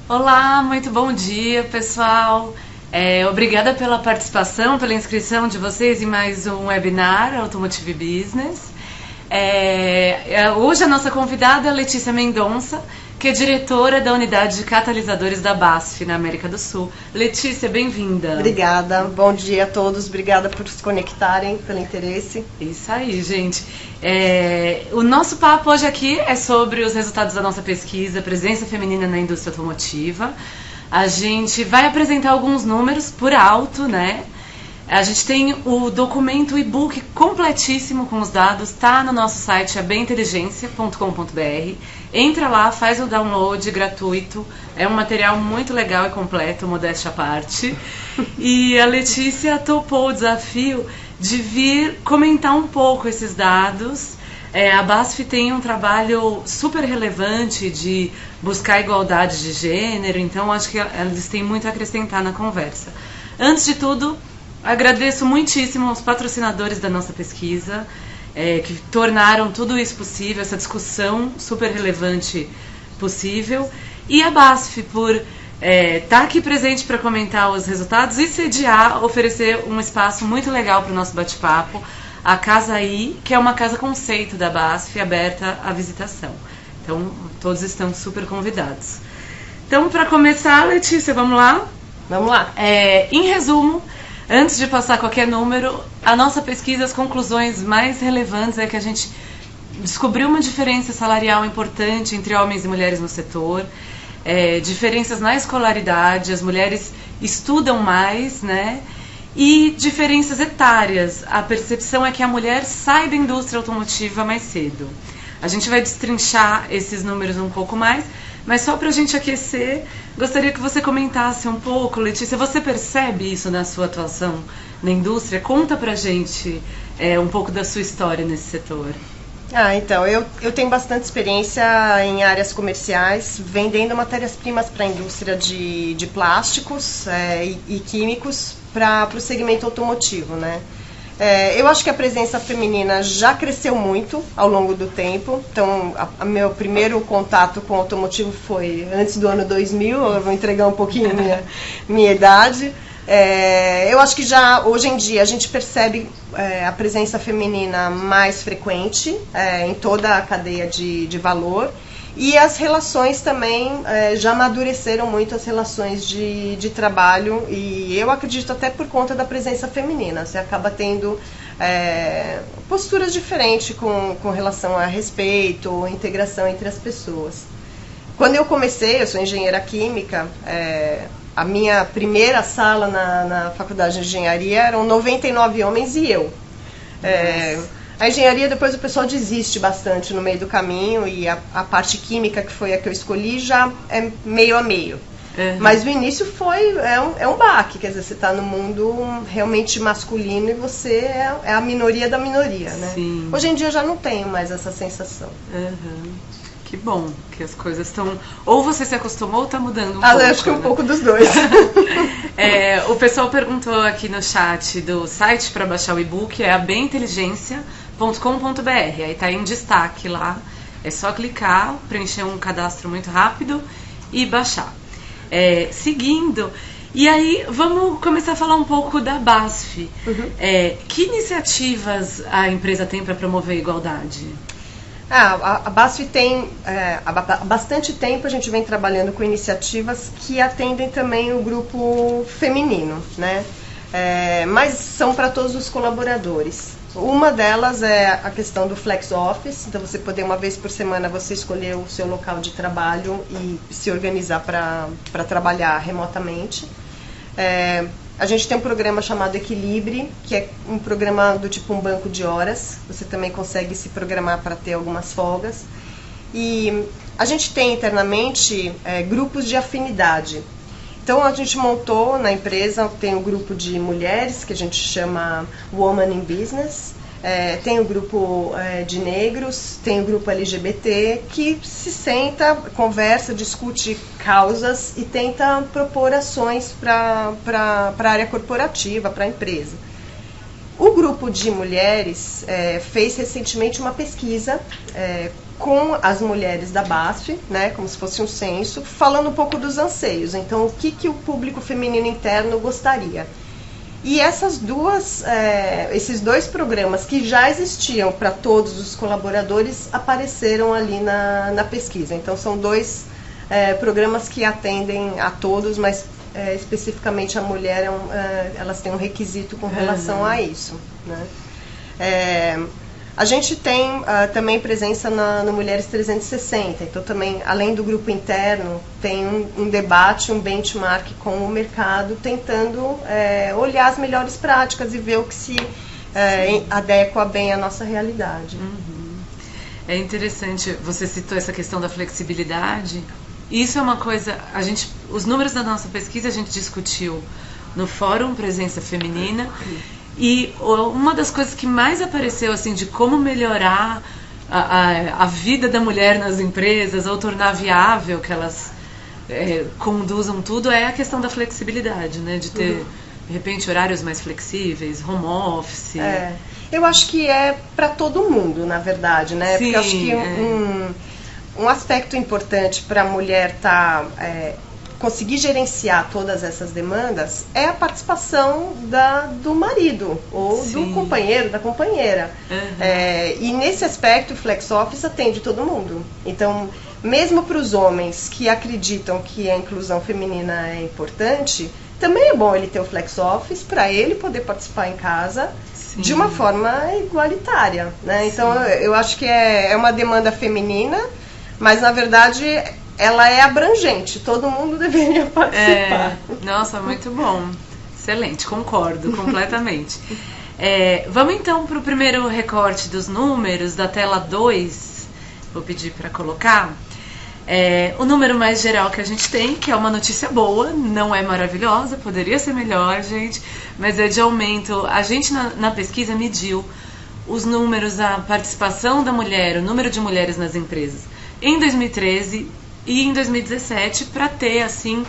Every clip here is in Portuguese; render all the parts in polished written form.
Olá, muito bom dia, pessoal. Obrigada pela participação, pela inscrição de vocês em mais um webinar Automotive Business. Hoje a nossa convidada é a Letícia Mendonça, que é diretora da unidade de catalisadores da BASF na América do Sul. Letícia, bem-vinda. Obrigada, bom dia a todos, obrigada por se conectarem, pelo interesse. Isso aí, gente. O nosso papo hoje aqui é sobre os resultados da nossa pesquisa Presença Feminina na Indústria Automotiva. A gente vai apresentar alguns números por alto, né? A gente tem o documento, o e-book completíssimo com os dados, tá no nosso site, beinteligência.com.br. Entra lá, faz o download gratuito, é um material muito legal e completo, modéstia à parte. E a Letícia topou o desafio de vir comentar um pouco esses dados. A BASF tem um trabalho super relevante de buscar igualdade de gênero, então acho que eles têm muito a acrescentar na conversa. Antes de tudo, agradeço muitíssimo aos patrocinadores da nossa pesquisa, que tornaram tudo isso possível, essa discussão super relevante possível, e a BASF por estar aqui presente para comentar os resultados e sediar, oferecer um espaço muito legal para o nosso bate-papo, a Casa I, que é uma casa conceito da BASF, aberta à visitação. Então, todos estão super convidados. Então, para começar, Letícia, vamos lá? Vamos lá. Em resumo, antes de passar qualquer número, a nossa pesquisa, as conclusões mais relevantes é que a gente descobriu uma diferença salarial importante entre homens e mulheres no setor, diferenças na escolaridade, as mulheres estudam mais, né? E diferenças etárias. A percepção é que a mulher sai da indústria automotiva mais cedo. A gente vai destrinchar esses números um pouco mais, mas só para a gente aquecer, gostaria que você comentasse um pouco, Letícia, você percebe isso na sua atuação na indústria? Conta pra gente um pouco da sua história nesse setor. Então, eu tenho bastante experiência em áreas comerciais, vendendo matérias-primas para a indústria de plásticos e químicos para o segmento automotivo, né? Eu acho que a presença feminina já cresceu muito ao longo do tempo. Então, meu primeiro contato com o automotivo foi antes do ano 2000, eu vou entregar um pouquinho minha idade. Eu acho que já hoje em dia a gente percebe a presença feminina mais frequente em toda a cadeia de valor. E as relações também já amadureceram muito, as relações de trabalho, e eu acredito até por conta da presença feminina. Você acaba tendo posturas diferentes com relação a respeito, integração entre as pessoas. Quando eu comecei, eu sou engenheira química, a minha primeira sala na faculdade de engenharia eram 99 homens e eu. A engenharia, depois o pessoal desiste bastante no meio do caminho, e a parte química, que foi a que eu escolhi, já é meio a meio. Uhum. Mas o início é um baque, quer dizer, você está no mundo realmente masculino e você é a minoria da minoria, né? Sim. Hoje em dia eu já não tenho mais essa sensação. Uhum. Que bom que as coisas estão... Ou você se acostumou ou está mudando um pouco. Acho que um pouco dos dois. O pessoal perguntou aqui no chat do site para baixar o e-book, é beinteligência.com.br. Aí está em destaque lá. É só clicar, preencher um cadastro muito rápido e baixar. Seguindo... E aí, vamos começar a falar um pouco da BASF. Uhum. Que iniciativas a empresa tem para promover a igualdade? A BASF tem, há bastante tempo a gente vem trabalhando com iniciativas que atendem também o grupo feminino, né? Mas são para todos os colaboradores. Uma delas é a questão do flex office, então você poder uma vez por semana você escolher o seu local de trabalho e se organizar para trabalhar remotamente. A gente tem um programa chamado Equilibre, que é um programa do tipo um banco de horas. Você também consegue se programar para ter algumas folgas. E a gente tem internamente grupos de afinidade. Então a gente montou na empresa, tem um grupo de mulheres que a gente chama Woman in Business. Tem o grupo de negros, tem o grupo LGBT, que se senta, conversa, discute causas e tenta propor ações para a área corporativa, para a empresa. O grupo de mulheres fez recentemente uma pesquisa com as mulheres da BASF, né, como se fosse um censo, falando um pouco dos anseios. Então, o que o público feminino interno gostaria. E esses dois programas que já existiam para todos os colaboradores apareceram ali na pesquisa. Então, são dois programas que atendem a todos, mas especificamente a mulher, elas têm um requisito com relação a isso, né? A gente tem também presença no Mulheres 360, então também, além do grupo interno, tem um debate, um benchmark com o mercado, tentando olhar as melhores práticas e ver o que se adequa bem à nossa realidade. Uhum. É interessante, você citou essa questão da flexibilidade. Isso é uma coisa, os números da nossa pesquisa a gente discutiu no Fórum Presença Feminina. E uma das coisas que mais apareceu, assim, de como melhorar a vida da mulher nas empresas, ou tornar viável que elas conduzam tudo, é a questão da flexibilidade, né? De ter, de repente, horários mais flexíveis, home office. Eu acho que é para todo mundo, na verdade, né? Sim, porque eu acho que um aspecto importante para a mulher conseguir gerenciar todas essas demandas é a participação do marido ou do companheiro, da companheira. E nesse aspecto o Flex Office atende todo mundo. Então, mesmo para os homens que acreditam que a inclusão feminina é importante, também é bom ele ter o Flex Office para ele poder participar em casa de uma forma igualitária, né? Então, eu acho que é uma demanda feminina, mas na verdade ela é abrangente, todo mundo deveria participar. Nossa, muito bom. Excelente, concordo completamente. Vamos então para o primeiro recorte dos números da tela 2. Vou pedir para colocar. O número mais geral que a gente tem, que é uma notícia boa, não é maravilhosa, poderia ser melhor, gente, mas é de aumento. A gente na pesquisa mediu os números, a participação da mulher, o número de mulheres nas empresas em 2013 e em 2017, para ter, assim,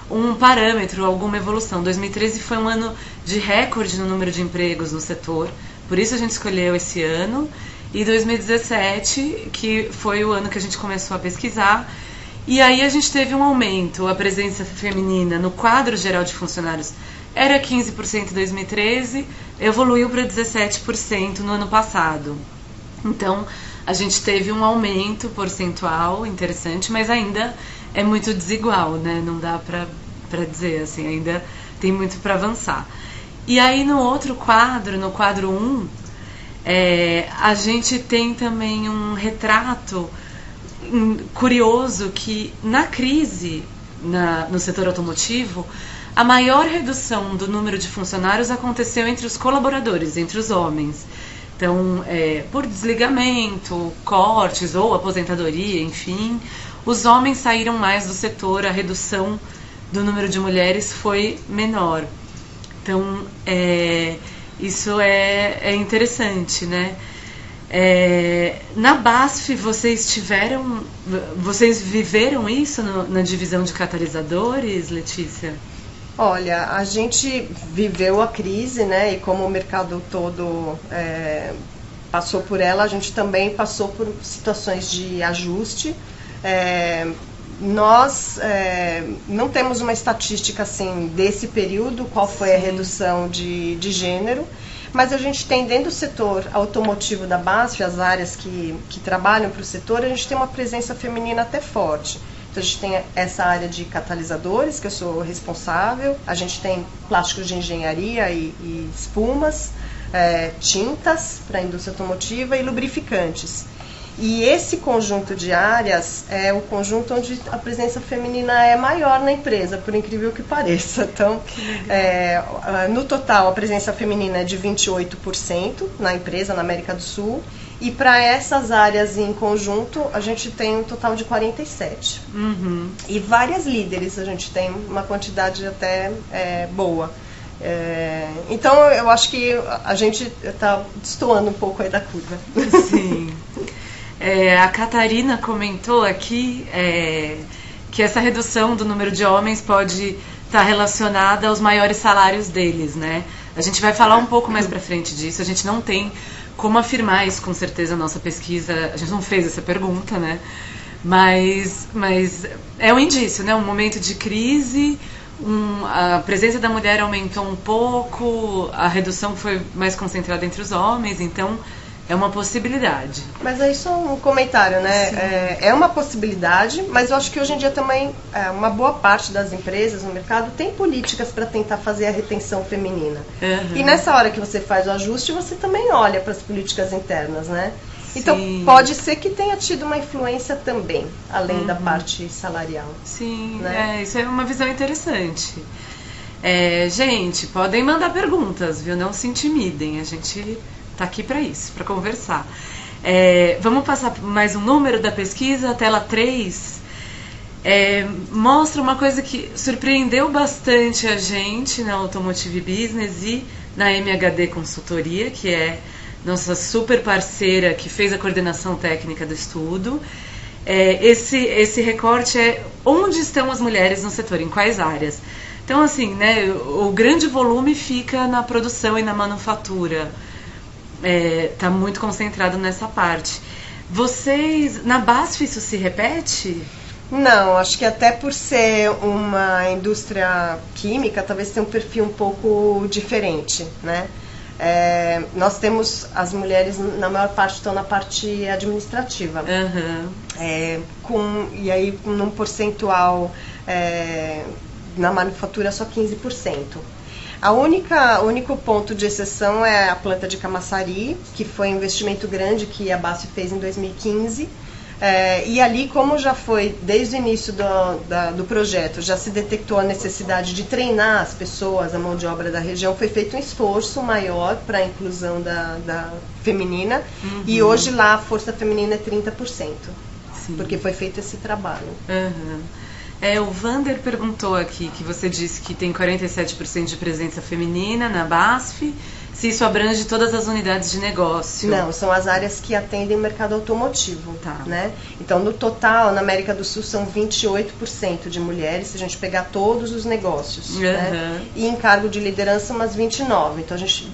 um parâmetro, alguma evolução. 2013 foi um ano de recorde no número de empregos no setor, por isso a gente escolheu esse ano. E 2017, que foi o ano que a gente começou a pesquisar, e aí a gente teve um aumento. A presença feminina no quadro geral de funcionários era 15% em 2013, evoluiu para 17% no ano passado. Então, a gente teve um aumento percentual interessante, mas ainda é muito desigual, né? Não dá para dizer, assim, ainda tem muito para avançar. E aí no outro quadro, no quadro 1, a gente tem também um retrato curioso que na crise no setor automotivo, a maior redução do número de funcionários aconteceu entre os colaboradores, entre os homens. Então, por desligamento, cortes ou aposentadoria, enfim, os homens saíram mais do setor, a redução do número de mulheres foi menor. Então, isso é interessante, né? Na BASF, vocês viveram isso na divisão de catalisadores, Letícia? Olha, a gente viveu a crise, né? E como o mercado todo passou por ela, a gente também passou por situações de ajuste. Nós não temos uma estatística assim desse período, qual foi a redução de gênero, mas a gente tem dentro do setor automotivo da BASF, as áreas que trabalham para o setor, a gente tem uma presença feminina até forte. Então a gente tem essa área de catalisadores, que eu sou responsável, a gente tem plásticos de engenharia e espumas, tintas para a indústria automotiva e lubrificantes. E esse conjunto de áreas é o conjunto onde a presença feminina é maior na empresa, por incrível que pareça. Então, no total, a presença feminina é de 28% na empresa, na América do Sul. E para essas áreas em conjunto, a gente tem um total de 47%. Uhum. E várias líderes, a gente tem uma quantidade até boa. Então, eu acho que a gente está destoando um pouco aí da curva. Sim. A Catarina comentou aqui que essa redução do número de homens pode estar relacionada aos maiores salários deles, né? A gente vai falar um pouco mais pra frente disso. A gente não tem como afirmar isso com certeza. A nossa pesquisa, a gente não fez essa pergunta, né? Mas é um indício, né? Um momento de crise, a presença da mulher aumentou um pouco, a redução foi mais concentrada entre os homens, então é uma possibilidade. Mas aí só um comentário, né? É uma possibilidade, mas eu acho que hoje em dia também uma boa parte das empresas no mercado tem políticas para tentar fazer a retenção feminina. Uhum. E nessa hora que você faz o ajuste, você também olha para as políticas internas, né? Então, Sim. pode ser que tenha tido uma influência também, além da parte salarial. Sim, né? Isso é uma visão interessante. Gente, podem mandar perguntas, viu? Não se intimidem, a gente tá aqui para isso, para conversar. Vamos passar mais um número da pesquisa, a tela 3. Mostra uma coisa que surpreendeu bastante a gente na Automotive Business e na MHD Consultoria, que é nossa super parceira que fez a coordenação técnica do estudo. Esse recorte é onde estão as mulheres no setor, em quais áreas. Então, assim, né, o grande volume fica na produção e na manufatura. Está muito concentrado nessa parte. Vocês, na BASF, isso se repete? Não, acho que até por ser uma indústria química, talvez tenha um perfil um pouco diferente, né? Nós temos as mulheres, na maior parte, estão na parte administrativa. Uhum. E aí, num percentual, na manufatura, só 15%. O único ponto de exceção é a planta de Camaçari, que foi um investimento grande que a BASF fez em 2015. E ali, como já foi desde o início do projeto, já se detectou a necessidade de treinar as pessoas, a mão de obra da região, foi feito um esforço maior para a inclusão da feminina. Uhum. E hoje lá a força feminina é 30%, Sim. porque foi feito esse trabalho. Uhum. O Vander perguntou aqui que você disse que tem 47% de presença feminina na BASF, se isso abrange todas as unidades de negócio. Não, são as áreas que atendem o mercado automotivo. Tá. Né? Então, no total, na América do Sul, são 28% de mulheres, se a gente pegar todos os negócios. Uhum. Né? E em cargo de liderança, umas 29%. Então, a gente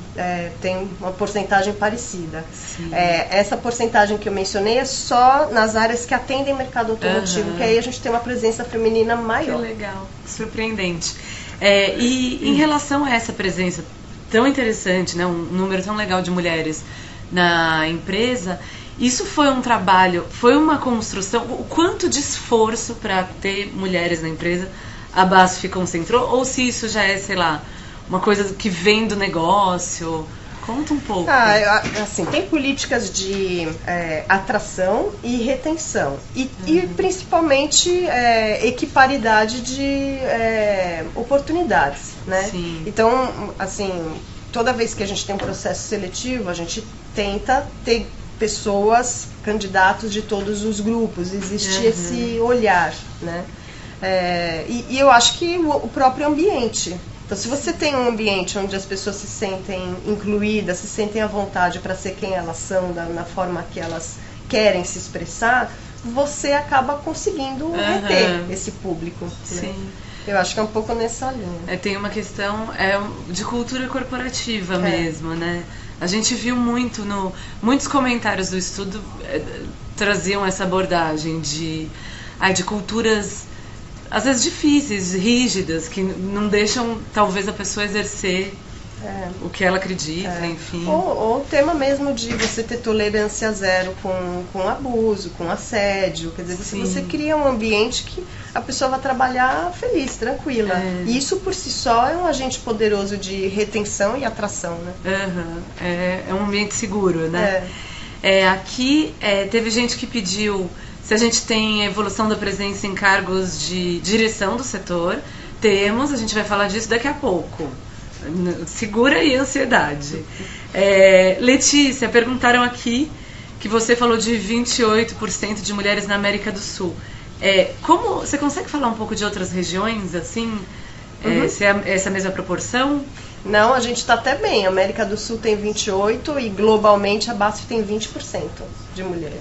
tem uma porcentagem parecida. Essa porcentagem que eu mencionei é só nas áreas que atendem o mercado automotivo, que aí a gente tem uma presença feminina maior. Que legal, surpreendente. E em relação a essa presença tão interessante, né, um número tão legal de mulheres na empresa, isso foi um trabalho, foi uma construção, o quanto de esforço para ter mulheres na empresa a BASF concentrou, ou se isso já é, sei lá, uma coisa que vem do negócio? Conta um pouco. Assim, tem políticas de atração e retenção. E principalmente equiparidade de oportunidades, né? Sim. Então, assim, toda vez que a gente tem um processo seletivo, a gente tenta ter pessoas, candidatos de todos os grupos. Existe esse olhar, né? E eu acho que o próprio ambiente. Então, se você tem um ambiente onde as pessoas se sentem incluídas, se sentem à vontade para ser quem elas são, na forma que elas querem se expressar, você acaba conseguindo reter esse público. Sim. Né? Eu acho que é um pouco nessa linha. Tem uma questão de cultura corporativa mesmo, né? A gente viu muitos comentários do estudo traziam essa abordagem de culturas às vezes difíceis, rígidas, que não deixam talvez a pessoa exercer o que ela acredita, enfim. Ou o tema mesmo de você ter tolerância zero com abuso, com assédio. Quer dizer, você cria um ambiente que a pessoa vai trabalhar feliz, tranquila. E isso por si só é um agente poderoso de retenção e atração, né? É um ambiente seguro, né? Aqui teve gente que pediu se a gente tem evolução da presença em cargos de direção do setor. Temos, a gente vai falar disso daqui a pouco. Segura aí a ansiedade. Letícia, perguntaram aqui que você falou de 28% de mulheres na América do Sul. Como você consegue falar um pouco de outras regiões, assim? Se é essa mesma proporção? Não, a gente está até bem. A América do Sul tem 28% e globalmente a BASF tem 20% de mulheres.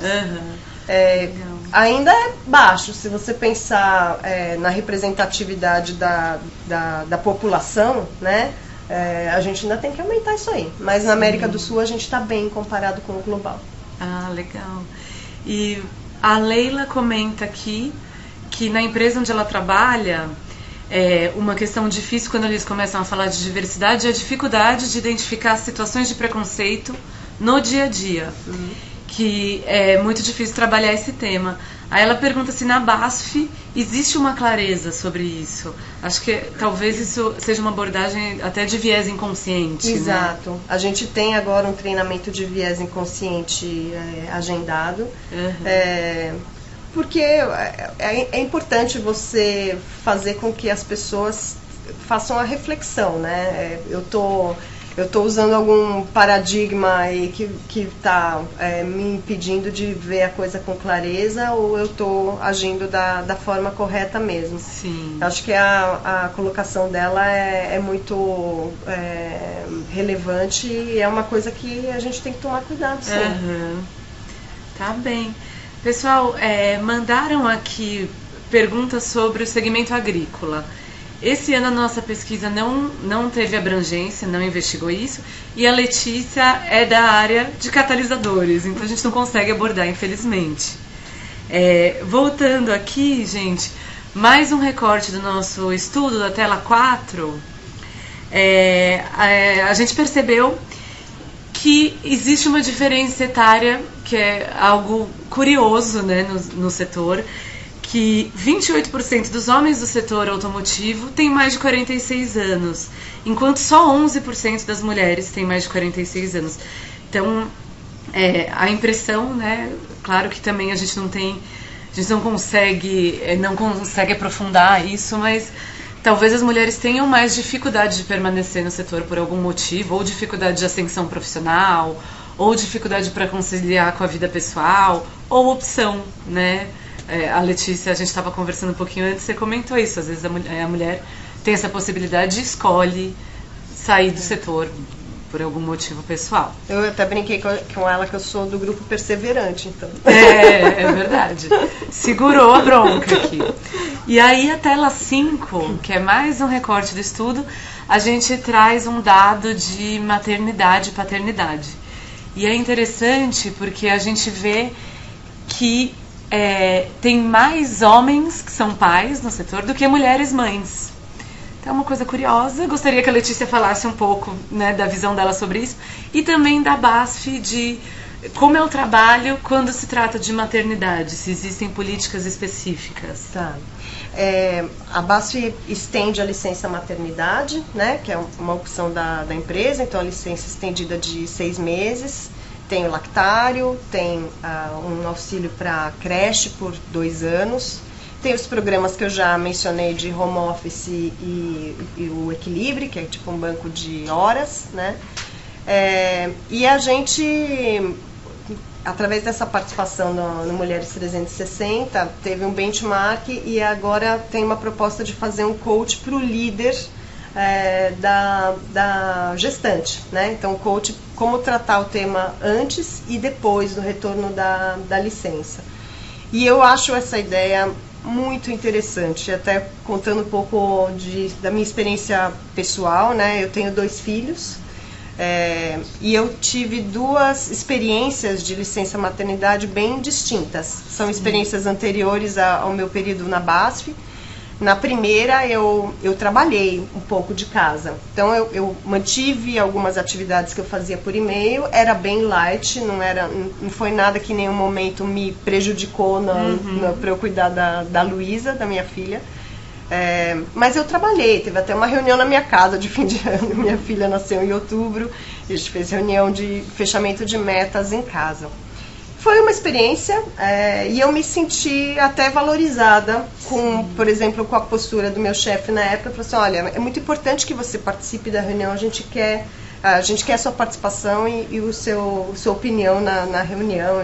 Ainda é baixo, se você pensar na representatividade da população, né? A gente ainda tem que aumentar isso aí. Mas na América do Sul a gente está bem comparado com o global. Ah, legal. E a Leila comenta aqui que na empresa onde ela trabalha, uma questão difícil quando eles começam a falar de diversidade é a dificuldade de identificar situações de preconceito no dia a dia, que é muito difícil trabalhar esse tema. Aí ela pergunta se na BASF existe uma clareza sobre isso. Acho que talvez isso seja uma abordagem até de viés inconsciente. Exato. Né? A gente tem agora um treinamento de viés inconsciente agendado. Porque é importante você fazer com que as pessoas façam a reflexão, né? Eu tô usando algum paradigma aí que está me impedindo de ver a coisa com clareza, ou eu estou agindo da forma correta mesmo. Sim. Acho que a colocação dela é muito relevante e é uma coisa que a gente tem que tomar cuidado, sim. Tá bem. Pessoal, mandaram aqui perguntas sobre o segmento agrícola. Esse ano a nossa pesquisa não teve abrangência, não investigou isso, e a Letícia é da área de catalisadores, então a gente não consegue abordar, infelizmente. Voltando aqui, gente, mais um recorte do nosso estudo, da tela 4, a gente percebeu que existe uma diferença etária, que é algo curioso, né, no setor, que 28% dos homens do setor automotivo têm mais de 46 anos, enquanto só 11% das mulheres têm mais de 46 anos. Então, a impressão, né, claro que também a gente não consegue aprofundar isso, mas talvez as mulheres tenham mais dificuldade de permanecer no setor por algum motivo, ou dificuldade de ascensão profissional, ou dificuldade para conciliar com a vida pessoal, ou opção, né? A Letícia, a gente estava conversando um pouquinho antes, você comentou isso, às vezes a mulher tem essa possibilidade e escolhe sair do setor por algum motivo pessoal. Eu até brinquei com ela que eu sou do grupo perseverante, então. É verdade. Segurou a bronca aqui. E aí a tela 5, que é mais um recorte do estudo, a gente traz um dado de maternidade e paternidade. E é interessante porque a gente vê que tem mais homens que são pais no setor do que mulheres mães. Então é uma coisa curiosa. Gostaria que a Letícia falasse um pouco, né, da visão dela sobre isso e também da BASF, de como é o trabalho quando se trata de maternidade, se existem políticas específicas. Tá. A BASF estende a licença maternidade, né, que é uma opção da empresa, então a licença estendida de 6 meses. Tem o lactário, tem um auxílio para creche por 2 anos, tem os programas que eu já mencionei de home office e o equilíbrio, que é tipo um banco de horas, né? E a gente, através dessa participação no Mulheres 360, teve um benchmark e agora tem uma proposta de fazer um coach para o líder da gestante, né? Então, o coach, como tratar o tema antes e depois do retorno da licença. E eu acho essa ideia muito interessante, até contando um pouco da minha experiência pessoal, né? Eu tenho 2 filhos e eu tive 2 experiências de licença maternidade bem distintas. São experiências anteriores ao meu período na BASF. Na primeira eu trabalhei um pouco de casa, então eu mantive algumas atividades que eu fazia por e-mail, era bem light, não foi nada que em nenhum momento me prejudicou para eu cuidar da Luísa, da minha filha, mas eu trabalhei, teve até uma reunião na minha casa de fim de ano, minha filha nasceu em outubro, a gente fez reunião de fechamento de metas em casa. Foi uma experiência e eu me senti até valorizada, por exemplo, com a postura do meu chefe na época. Falou assim, olha, é muito importante que você participe da reunião, a gente quer a sua participação e sua opinião na reunião.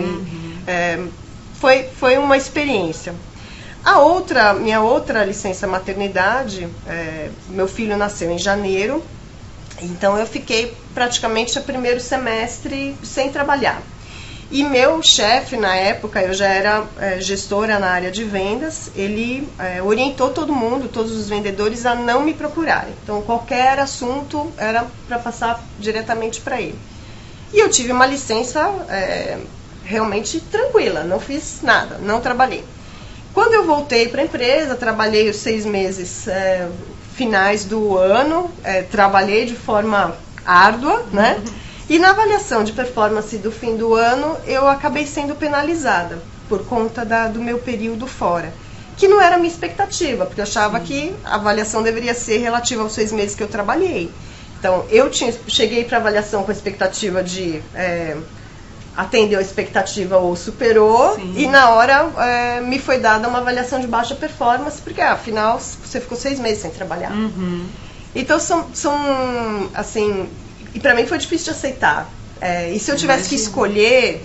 Foi uma experiência. Minha outra licença maternidade, meu filho nasceu em janeiro, então eu fiquei praticamente o primeiro semestre sem trabalhar. E meu chefe, na época, eu já era gestora na área de vendas, ele orientou todo mundo, todos os vendedores, a não me procurarem. Então, qualquer assunto era para passar diretamente para ele. E eu tive uma licença realmente tranquila, não fiz nada, não trabalhei. Quando eu voltei para a empresa, trabalhei os 6 meses finais do ano, trabalhei de forma árdua, né? E na avaliação de performance do fim do ano, eu acabei sendo penalizada por conta do meu período fora. Que não era a minha expectativa, porque eu achava que a avaliação deveria ser relativa aos 6 meses que eu trabalhei. Então, cheguei para a avaliação com a expectativa de atendeu a expectativa ou superou. Sim. E na hora me foi dada uma avaliação de baixa performance, porque afinal você ficou 6 meses sem trabalhar. Uhum. Então são assim, e para mim foi difícil de aceitar. E se eu tivesse que escolher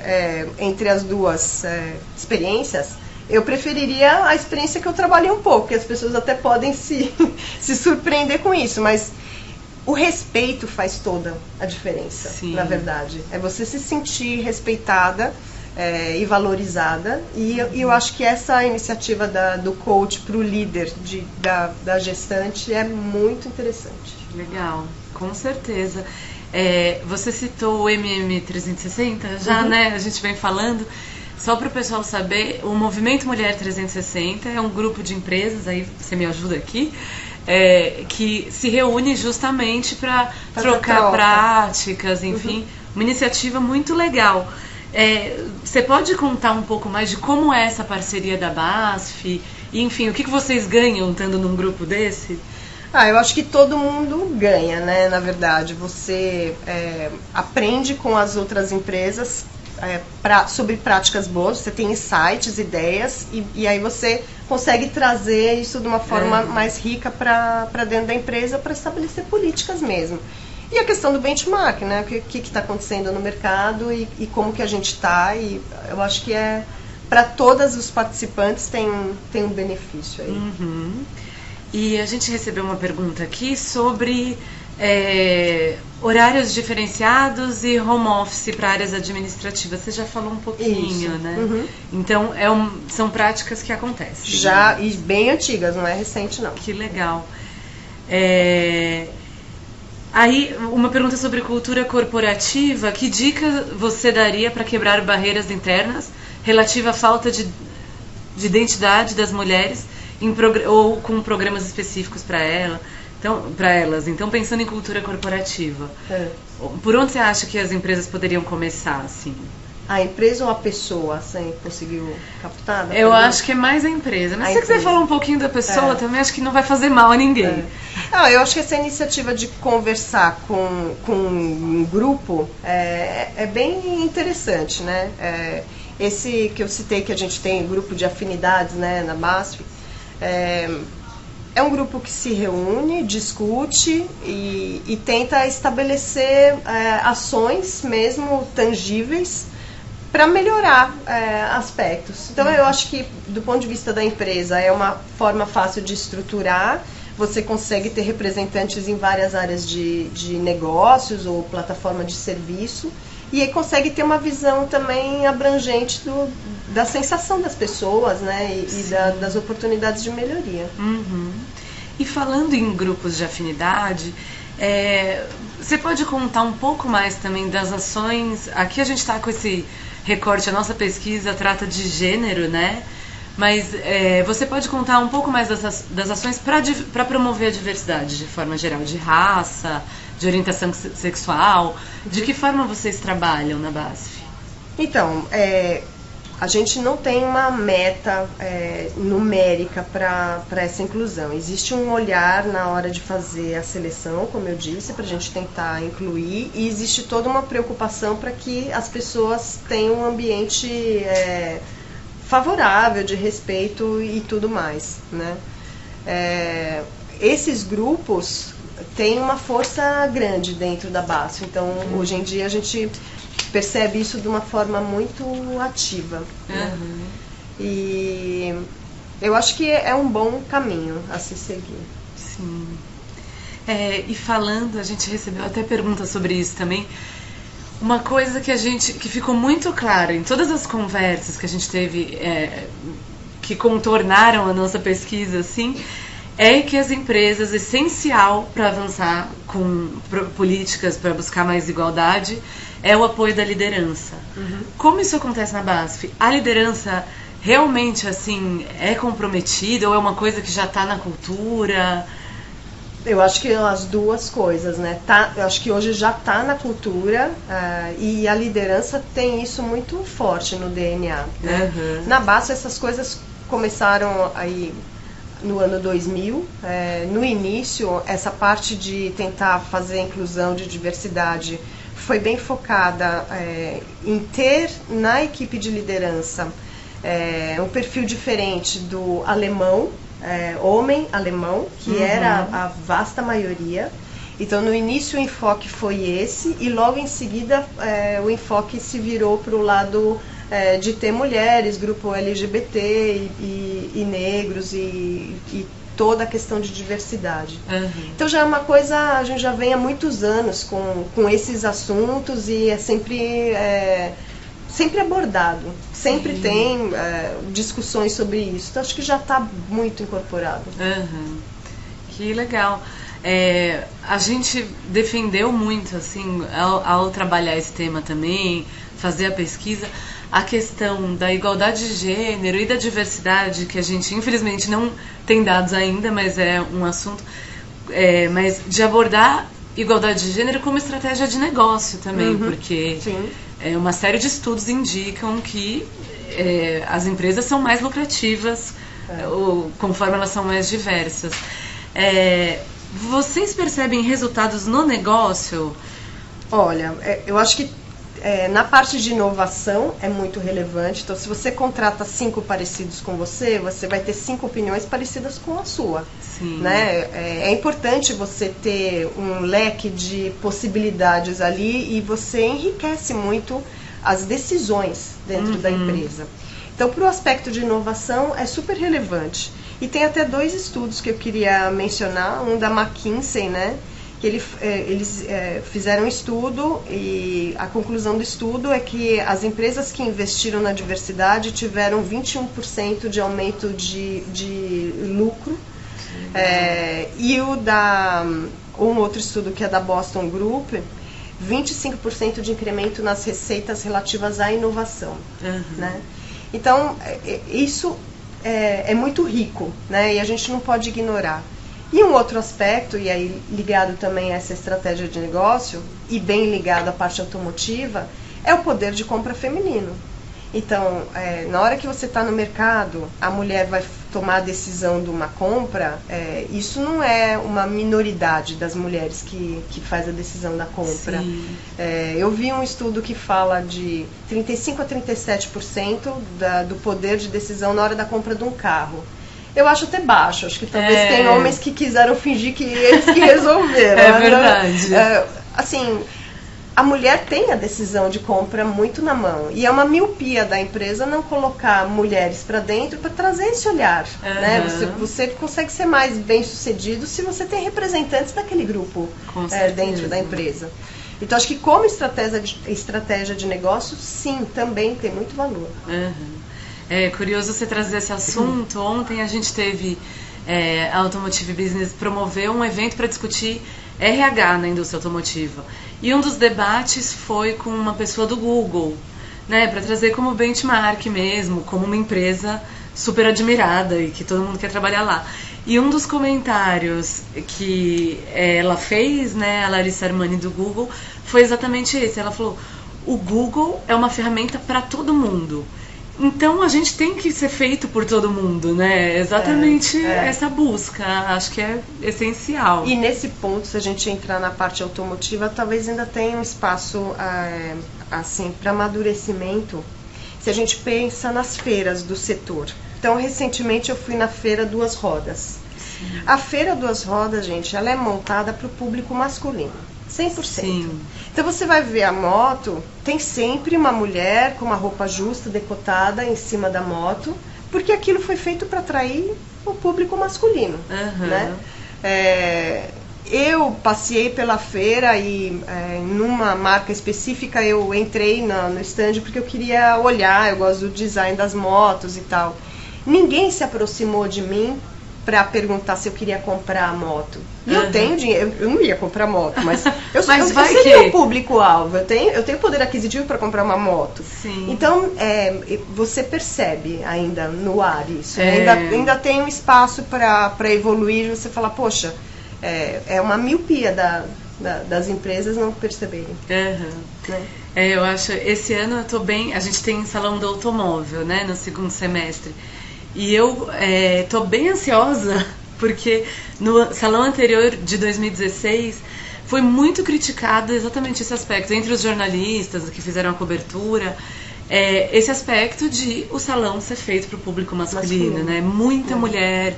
entre as duas experiências, eu preferiria a experiência que eu trabalhei um pouco, porque as pessoas até podem se surpreender com isso, mas o respeito faz toda a diferença. Sim. Na verdade. É você se sentir respeitada e valorizada. E eu acho que essa iniciativa do coach para o líder da gestante é muito interessante. Legal, com certeza. Você citou o MM360 já, uhum. Né? A gente vem falando. Só para o pessoal saber, o Movimento Mulher 360 é um grupo de empresas, aí você me ajuda aqui, que se reúne justamente para trocar práticas, enfim, uma iniciativa muito legal. Você pode contar um pouco mais de como é essa parceria da BASF? E, enfim, o que vocês ganham estando num grupo desse? Eu acho que todo mundo ganha, né? Na verdade, você aprende com as outras empresas sobre práticas boas, você tem insights, ideias, e aí você consegue trazer isso de uma forma mais rica para dentro da empresa para estabelecer políticas mesmo. E a questão do benchmark, né? O que está acontecendo no mercado e como que a gente está, e eu acho que para todos os participantes tem um benefício aí. Uhum. E a gente recebeu uma pergunta aqui sobre horários diferenciados e home office para áreas administrativas. Você já falou um pouquinho, isso. Né? Uhum. Então, são práticas que acontecem. Já, né? E bem antigas, não é recente, não. Que legal. Aí, uma pergunta sobre cultura corporativa. Que dica você daria para quebrar barreiras internas relativa à falta de identidade das mulheres ou com programas específicos para elas? Então, pensando em cultura corporativa, por onde você acha que as empresas poderiam começar, assim? A empresa ou a pessoa, você conseguiu captar? Eu acho que é mais a empresa. Mas se você quiser falar um pouquinho da pessoa, também acho que não vai fazer mal a ninguém. Eu acho que essa iniciativa de conversar com um grupo é bem interessante, né? Esse que eu citei, que a gente tem, grupo de afinidades, né, na BASF, é um grupo que se reúne, discute e tenta estabelecer ações mesmo tangíveis para melhorar aspectos. Então, eu acho que, do ponto de vista da empresa, é uma forma fácil de estruturar. Você consegue ter representantes em várias áreas de negócios ou plataforma de serviço. E aí consegue ter uma visão também abrangente da sensação das pessoas, né? E das oportunidades de melhoria. Uhum. E falando em grupos de afinidade, você pode contar um pouco mais também das ações? Aqui a gente está com esse recorte, a nossa pesquisa trata de gênero, né? Mas você pode contar um pouco mais das ações para promover a diversidade de forma geral, de raça, de orientação sexual? De que forma vocês trabalham na BASF? Então, a gente não tem uma meta numérica para essa inclusão. Existe um olhar na hora de fazer a seleção, como eu disse, para a gente tentar incluir, e existe toda uma preocupação para que as pessoas tenham um ambiente favorável, de respeito e tudo mais, né? Esses grupos têm uma força grande dentro da BASF, então hoje em dia a gente percebe isso de uma forma muito ativa, né? E eu acho que é um bom caminho a se seguir. Sim. E falando, a gente recebeu até perguntas sobre isso também. Uma coisa que ficou muito clara em todas as conversas que a gente teve, que contornaram a nossa pesquisa, assim, é que as empresas, essencial para avançar com políticas para buscar mais igualdade, é o apoio da liderança. Uhum. Como isso acontece na BASF? A liderança realmente, assim, é comprometida ou é uma coisa que já está na cultura? Eu acho que as duas coisas, né? Eu acho que hoje já está na cultura e a liderança tem isso muito forte no DNA. Né? Uhum. Na BASF essas coisas começaram aí no ano 2000. No início, essa parte de tentar fazer a inclusão de diversidade foi bem focada em ter na equipe de liderança um perfil diferente do alemão, homem alemão, que era a vasta maioria. Então no início o enfoque foi esse e logo em seguida o enfoque se virou para o lado de ter mulheres, grupo LGBT e negros e toda a questão de diversidade. Uhum. Então já é uma coisa, a gente já vem há muitos anos com esses assuntos e é sempre abordado, sempre Sim. tem discussões sobre isso, então acho que já está muito incorporado. Uhum. Que legal. A gente defendeu muito, assim, ao trabalhar esse tema também, fazer a pesquisa, a questão da igualdade de gênero e da diversidade, que a gente infelizmente não tem dados ainda, mas é um assunto, mas de abordar igualdade de gênero como estratégia de negócio também, porque Sim. Uma série de estudos indicam que as empresas são mais lucrativas conforme elas são mais diversas. Vocês percebem resultados no negócio? Olha, eu acho que na parte de inovação é muito relevante. Então, se você contrata 5 parecidos com você, você vai ter 5 opiniões parecidas com a sua. Sim. Né? É importante você ter um leque de possibilidades ali e você enriquece muito as decisões dentro da empresa. Então, para o aspecto de inovação, é super relevante. E tem até 2 estudos que eu queria mencionar, um da McKinsey, né? Que eles fizeram um estudo e a conclusão do estudo é que as empresas que investiram na diversidade tiveram 21% de aumento de lucro. E um outro estudo que é da Boston Group, 25% de incremento nas receitas relativas à inovação. Né? Então, isso é muito rico, né? E a gente não pode ignorar. E um outro aspecto, e aí ligado também a essa estratégia de negócio, e bem ligado à parte automotiva, é o poder de compra feminino. Então, na hora que você está no mercado, a mulher vai tomar a decisão de uma compra, isso não é uma minoridade das mulheres que faz a decisão da compra. Eu vi um estudo que fala de 35% a 37% do poder de decisão na hora da compra de um carro. Eu acho até baixo, acho que talvez tem homens que quiseram fingir que eles que resolveram. É verdade. Assim, a mulher tem a decisão de compra muito na mão. E é uma miopia da empresa não colocar mulheres para dentro para trazer esse olhar. Né? Você consegue ser mais bem sucedido se você tem representantes daquele grupo dentro da empresa. Então acho que como estratégia de negócio, sim, também tem muito valor. É curioso você trazer esse assunto. Ontem a gente teve, a Automotive Business promoveu um evento para discutir RH na indústria automotiva. E um dos debates foi com uma pessoa do Google, né, para trazer como benchmark mesmo, como uma empresa super admirada e que todo mundo quer trabalhar lá. E um dos comentários que ela fez, né, a Larissa Armani do Google, foi exatamente esse. Ela falou: o Google é uma ferramenta para todo mundo. Então a gente tem que ser feito por todo mundo, né? Exatamente essa busca, acho que é essencial. E nesse ponto, se a gente entrar na parte automotiva, talvez ainda tenha um espaço assim, para amadurecimento, se a gente pensa nas feiras do setor. Então, recentemente eu fui na Feira Duas Rodas. Sim. A Feira Duas Rodas, gente, ela é montada para o público masculino. 100%. Sim. Então você vai ver a moto, tem sempre uma mulher com uma roupa justa, decotada em cima da moto, porque aquilo foi feito para atrair o público masculino. Né? eu passei pela feira e numa marca específica eu entrei no stand porque eu queria olhar, eu gosto do design das motos e tal. Ninguém se aproximou de mim para perguntar se eu queria comprar a moto. E eu tenho dinheiro, eu não ia comprar moto, mas eu seria o público-alvo, eu tenho poder aquisitivo para comprar uma moto. Sim. Então, você percebe ainda no ar isso, ainda tem um espaço para evoluir, você fala, poxa, é uma miopia das empresas não perceberem. Né? Eu acho, esse ano eu tô bem, a gente tem salão do automóvel, né, no segundo semestre. E eu tô bem ansiosa, porque no salão anterior de 2016 foi muito criticado exatamente esse aspecto, entre os jornalistas que fizeram a cobertura, esse aspecto de o salão ser feito para o público masculino, né? Muita mulher,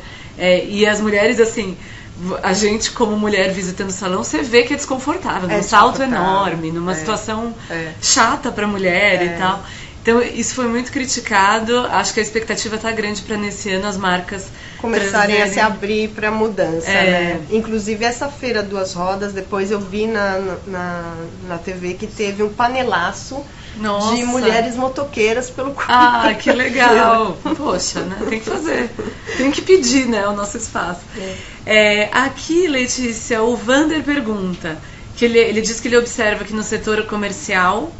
e as mulheres, assim, a gente como mulher visitando o salão, você vê que é desconfortável, um salto enorme, numa situação chata para a mulher e tal. Então, isso foi muito criticado. Acho que a expectativa está grande para nesse ano as marcas começarem a se abrir para mudança, né? Inclusive, essa feira Duas Rodas, depois eu vi na TV que teve um panelaço de mulheres motoqueiras pelo corpo. Ah, que legal! Poxa, né? Tem que fazer. Tem que pedir, né? O nosso espaço. Aqui, Letícia, o Vander pergunta, que ele diz que ele observa que no setor comercial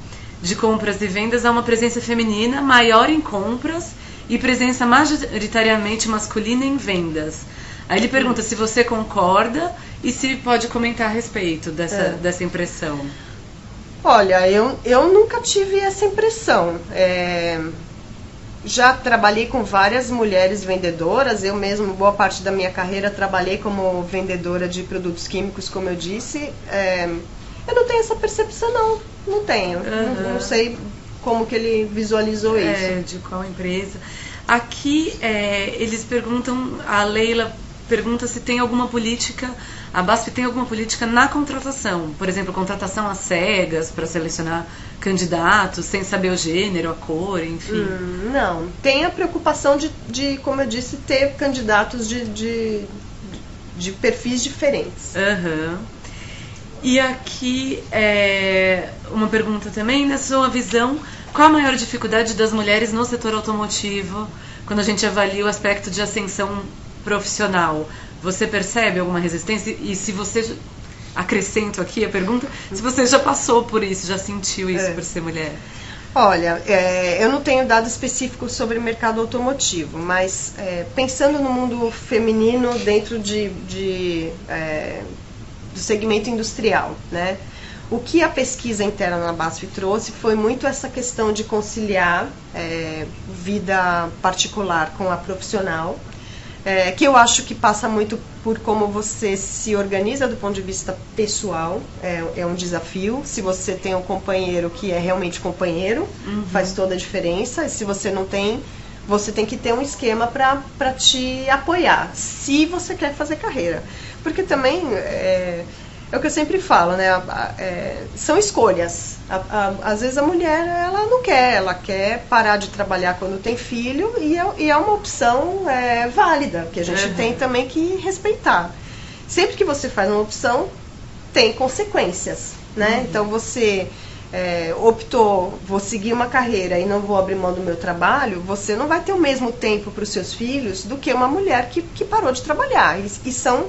de compras e vendas há uma presença feminina maior em compras e presença majoritariamente masculina em vendas. Aí ele pergunta se você concorda e se pode comentar a respeito dessa impressão. Olha, eu nunca tive essa impressão. Já trabalhei com várias mulheres vendedoras, eu mesmo, boa parte da minha carreira, trabalhei como vendedora de produtos químicos, como eu disse. Eu não tenho essa percepção, não tenho. Não sei como que ele visualizou isso. De qual empresa. Aqui eles perguntam, a Leila pergunta se tem alguma política, a BASF tem alguma política na contratação. Por exemplo, contratação às cegas para selecionar candidatos sem saber o gênero, a cor, enfim. Não, tem a preocupação de, como eu disse, ter candidatos de perfis diferentes. E aqui uma pergunta também, na sua visão, qual a maior dificuldade das mulheres no setor automotivo quando a gente avalia o aspecto de ascensão profissional? Você percebe alguma resistência? E se você, acrescento aqui a pergunta, se você já passou por isso, já sentiu isso por ser mulher? Olha, eu não tenho dados específicos sobre o mercado automotivo, mas pensando no mundo feminino dentro do segmento industrial, né? O que a pesquisa interna na BASF trouxe foi muito essa questão de conciliar vida particular com a profissional, que eu acho que passa muito por como você se organiza do ponto de vista pessoal, é um desafio. Se você tem um companheiro que é realmente companheiro, faz toda a diferença, e se você não tem, você tem que ter um esquema para te apoiar, se você quer fazer carreira. Porque também, é o que eu sempre falo, né? São escolhas. Às vezes a mulher, ela não quer, ela quer parar de trabalhar quando tem filho, e é uma opção válida, que a gente tem também que respeitar. Sempre que você faz uma opção, tem consequências, né? Então você optou, vou seguir uma carreira e não vou abrir mão do meu trabalho, você não vai ter o mesmo tempo para os seus filhos do que uma mulher que parou de trabalhar. E são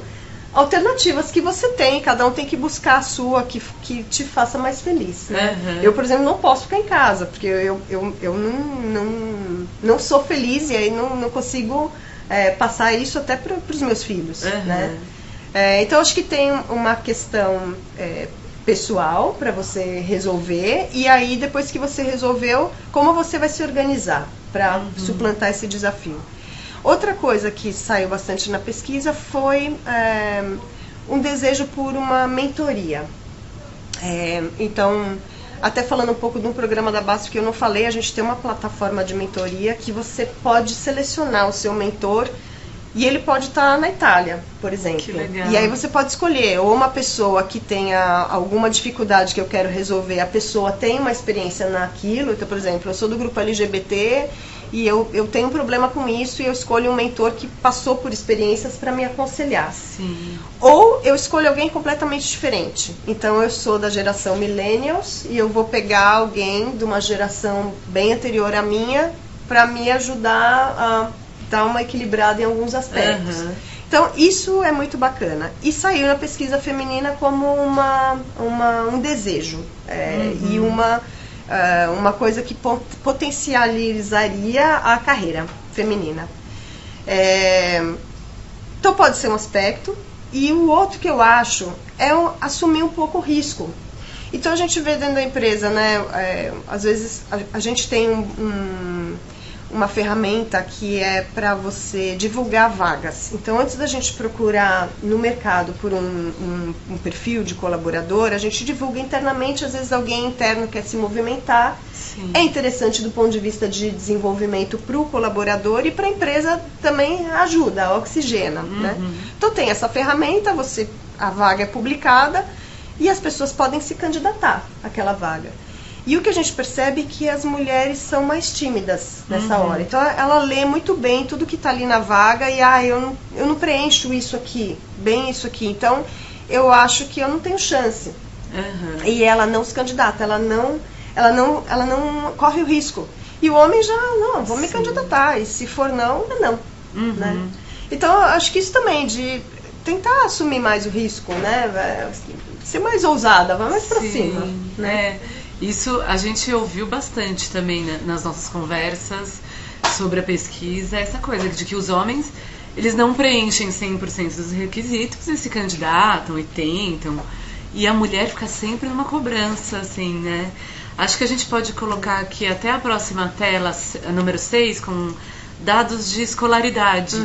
alternativas que você tem, cada um tem que buscar a sua que te faça mais feliz, né? Eu, por exemplo, não posso ficar em casa, porque eu não sou feliz e aí não consigo passar isso até para os meus filhos, né? Então, acho que tem uma questão pessoal para você resolver, e aí, depois que você resolveu, como você vai se organizar para suplantar esse desafio. Outra coisa que saiu bastante na pesquisa foi um desejo por uma mentoria. Então, até falando um pouco de um programa da BASF que eu não falei, a gente tem uma plataforma de mentoria que você pode selecionar o seu mentor, e ele pode estar na Itália, por exemplo. Que legal. E aí você pode escolher, ou uma pessoa que tenha alguma dificuldade que eu quero resolver, a pessoa tem uma experiência naquilo. Então, por exemplo, eu sou do grupo LGBT e eu tenho um problema com isso e eu escolho um mentor que passou por experiências para me aconselhar. Sim. Ou eu escolho alguém completamente diferente. Então eu sou da geração millennials e eu vou pegar alguém de uma geração bem anterior à minha para me ajudar a dar uma equilibrada em alguns aspectos. Uhum. Então isso é muito bacana. E saiu na pesquisa feminina como um desejo e uma coisa que potencializaria a carreira feminina. Então pode ser um aspecto. E o outro que eu acho é assumir um pouco o risco. Então a gente vê dentro da empresa, né? Às vezes a gente tem uma ferramenta que é para você divulgar vagas. Então antes da gente procurar no mercado por um perfil de colaborador, a gente divulga internamente. Às vezes alguém interno quer se movimentar. Sim. É interessante do ponto de vista de desenvolvimento para o colaborador e para a empresa também ajuda, oxigena. Né? Então tem essa ferramenta, a vaga é publicada e as pessoas podem se candidatar àquela vaga. E o que a gente percebe é que as mulheres são mais tímidas nessa hora. Então ela lê muito bem tudo que está ali na vaga e eu não preencho isso aqui, bem isso aqui. Então eu acho que eu não tenho chance. E ela não se candidata, ela não corre o risco. E o homem já, não, vou me candidatar. E se for não, é não. Né? Então eu acho que isso também, de tentar assumir mais o risco, né? Ser mais ousada, vai mais pra cima. Né? Isso a gente ouviu bastante também, né, nas nossas conversas sobre a pesquisa, essa coisa de que os homens, eles não preenchem 100% dos requisitos e se candidatam e tentam, e a mulher fica sempre numa cobrança, assim, né? Acho que a gente pode colocar aqui até a próxima tela, número 6, com dados de escolaridade,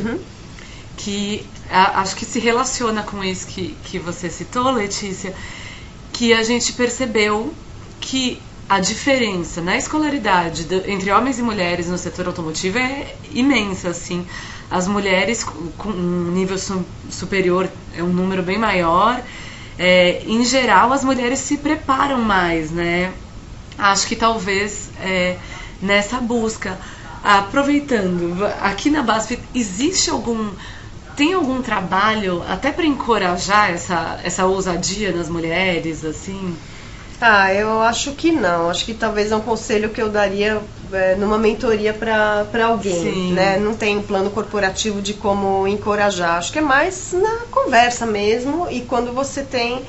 que acho que se relaciona com isso que você citou, Letícia, que a gente percebeu que a diferença na escolaridade entre homens e mulheres no setor automotivo é imensa, assim. As mulheres com um nível superior é um número bem maior. Em geral, as mulheres se preparam mais, né? Acho que talvez nessa busca. Aproveitando, aqui na BASF tem algum trabalho até para encorajar essa ousadia nas mulheres, assim? Eu acho que não. Acho que talvez é um conselho que eu daria numa mentoria para alguém. Né? Não tem um plano corporativo de como encorajar. Acho que é mais na conversa mesmo. E quando você é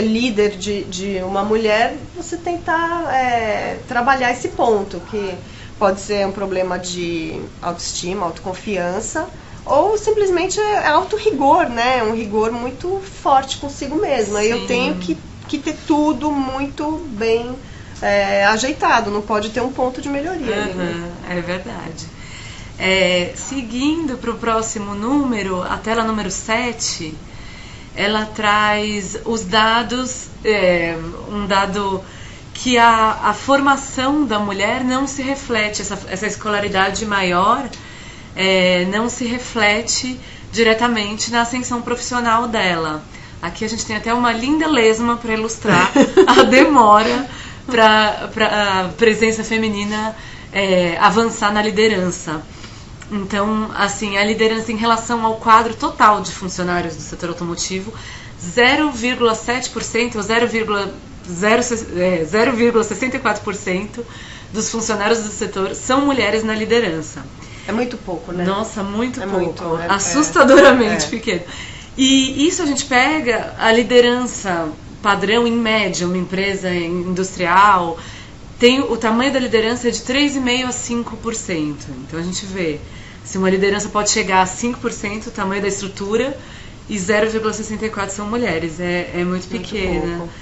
líder de uma mulher, você tentar trabalhar esse ponto, que pode ser um problema de autoestima, autoconfiança, ou simplesmente é auto-rigor, né? Um rigor muito forte consigo mesma. Aí eu tenho que ter tudo muito bem ajeitado, não pode ter um ponto de melhoria. Né? É verdade. Seguindo para o próximo número, a tela número 7, ela traz os dados, um dado que a formação da mulher não se reflete, essa escolaridade maior não se reflete diretamente na ascensão profissional dela. Aqui a gente tem até uma linda lesma para ilustrar a demora para a presença feminina avançar na liderança. Então, assim, a liderança em relação ao quadro total de funcionários do setor automotivo, 0,7% ou 0,64% dos funcionários do setor são mulheres na liderança. É muito pouco, né? Nossa, muito pouco. Assustadoramente pequeno. E isso a gente pega a liderança padrão em média, uma empresa industrial, o tamanho da liderança é de 3,5% a 5%. Então a gente vê, se uma liderança pode chegar a 5%, o tamanho da estrutura, e 0,64% são mulheres, é muito pequena. Muito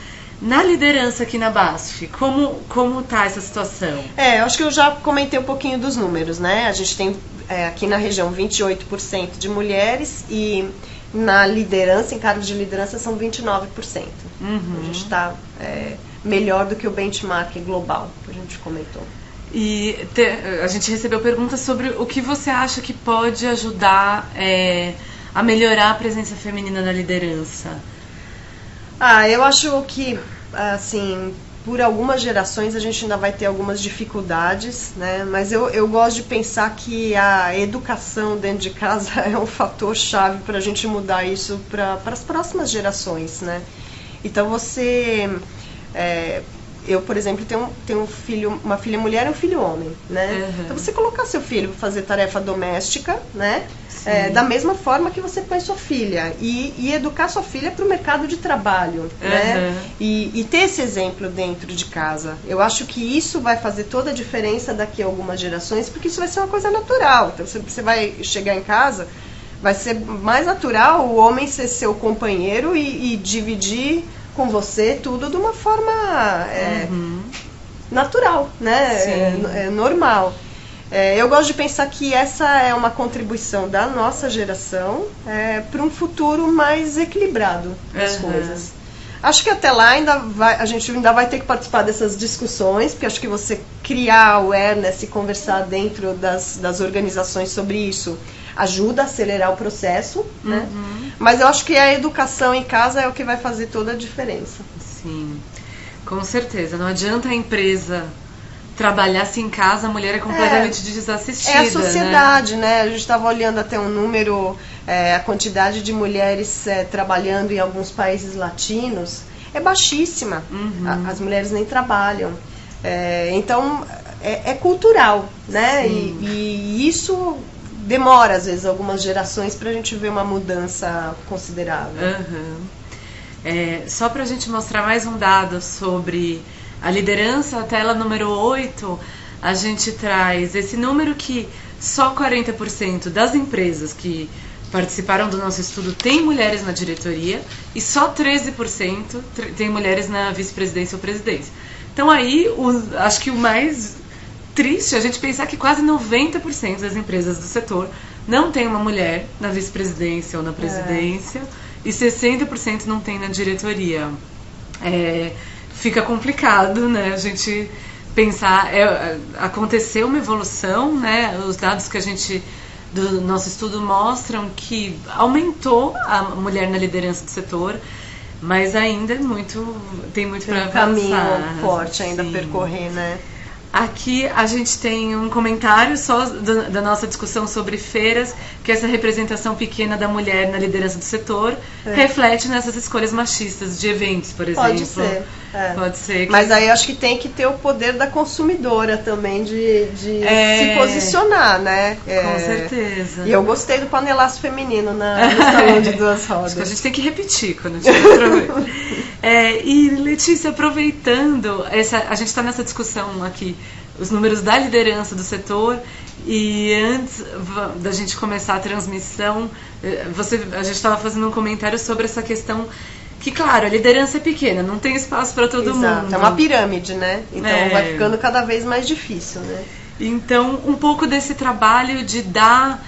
na liderança aqui na BASF, como tá essa situação? Eu acho que eu já comentei um pouquinho dos números, né? A gente tem aqui na região 28% de mulheres e na liderança, em cargos de liderança, são 29%. A gente está melhor do que o benchmark global que a gente comentou. E a gente recebeu perguntas sobre o que você acha que pode ajudar a melhorar a presença feminina na liderança. Eu acho que, assim, por algumas gerações a gente ainda vai ter algumas dificuldades, né? Mas eu gosto de pensar que a educação dentro de casa é um fator chave para a gente mudar isso para as próximas gerações, né? Então eu, por exemplo, tenho um filho, uma filha mulher e um filho homem, né? Então você colocar seu filho para fazer tarefa doméstica, né? Da mesma forma que você põe sua filha e educar sua filha para o mercado de trabalho, né? E ter esse exemplo dentro de casa. Eu acho que isso vai fazer toda a diferença daqui a algumas gerações, porque isso vai ser uma coisa natural. Então você vai chegar em casa, vai ser mais natural o homem ser seu companheiro e dividir com você tudo de uma forma natural, né? Normal. Eu gosto de pensar que essa é uma contribuição da nossa geração para um futuro mais equilibrado das coisas. Acho que até lá a gente ainda vai ter que participar dessas discussões, porque acho que você criar awareness e conversar dentro das organizações sobre isso ajuda a acelerar o processo, né? Mas eu acho que a educação em casa é o que vai fazer toda a diferença. Sim, com certeza. Não adianta a empresa trabalhar se em casa a mulher é completamente desassistida. É a sociedade, né? A gente estava olhando até um número, a quantidade de mulheres trabalhando em alguns países latinos é baixíssima. As mulheres nem trabalham. Então, é cultural, né? E isso demora, às vezes, algumas gerações para a gente ver uma mudança considerável. Só para a gente mostrar mais um dado sobre a liderança, a tela número 8, a gente traz esse número que só 40% das empresas que participaram do nosso estudo tem mulheres na diretoria e só 13% tem mulheres na vice-presidência ou presidência. Então aí, acho que o mais triste é a gente pensar que quase 90% das empresas do setor não tem uma mulher na vice-presidência ou na presidência e 60% não tem na diretoria. Fica complicado, né? A gente pensar, aconteceu uma evolução, né? Os dados que a gente do nosso estudo mostram que aumentou a mulher na liderança do setor, mas ainda tem muito para avançar. Um caminho forte ainda a percorrer, né? Aqui a gente tem um comentário só da nossa discussão sobre feiras, que essa representação pequena da mulher na liderança do setor reflete nessas escolhas machistas de eventos, por exemplo. Pode ser. Pode ser. Mas aí eu acho que tem que ter o poder da consumidora também de se posicionar, né? Com certeza. E eu gostei do panelaço feminino no salão de duas rodas. Acho que a gente tem que repetir quando tiver problema. E Letícia, aproveitando, a gente está nessa discussão aqui, os números da liderança do setor, e antes da gente começar a transmissão, a gente estava fazendo um comentário sobre essa questão que, claro, a liderança é pequena, não tem espaço para todo mundo. É uma pirâmide, né? Então vai ficando cada vez mais difícil, né? Então, um pouco desse trabalho de dar,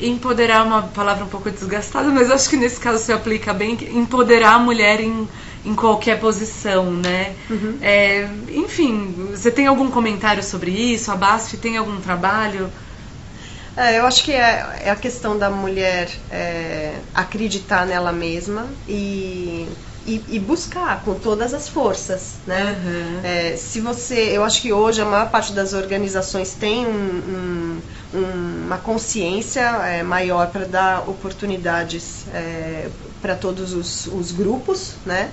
empoderar, uma palavra um pouco desgastada, mas acho que nesse caso se aplica bem, empoderar a mulher em qualquer posição, né? Enfim, você tem algum comentário sobre isso? A BASF tem algum trabalho? Eu acho que é a questão da mulher acreditar nela mesma e buscar com todas as forças, né? Eu acho que hoje a maior parte das organizações tem uma consciência maior para dar oportunidades para todos os grupos, né?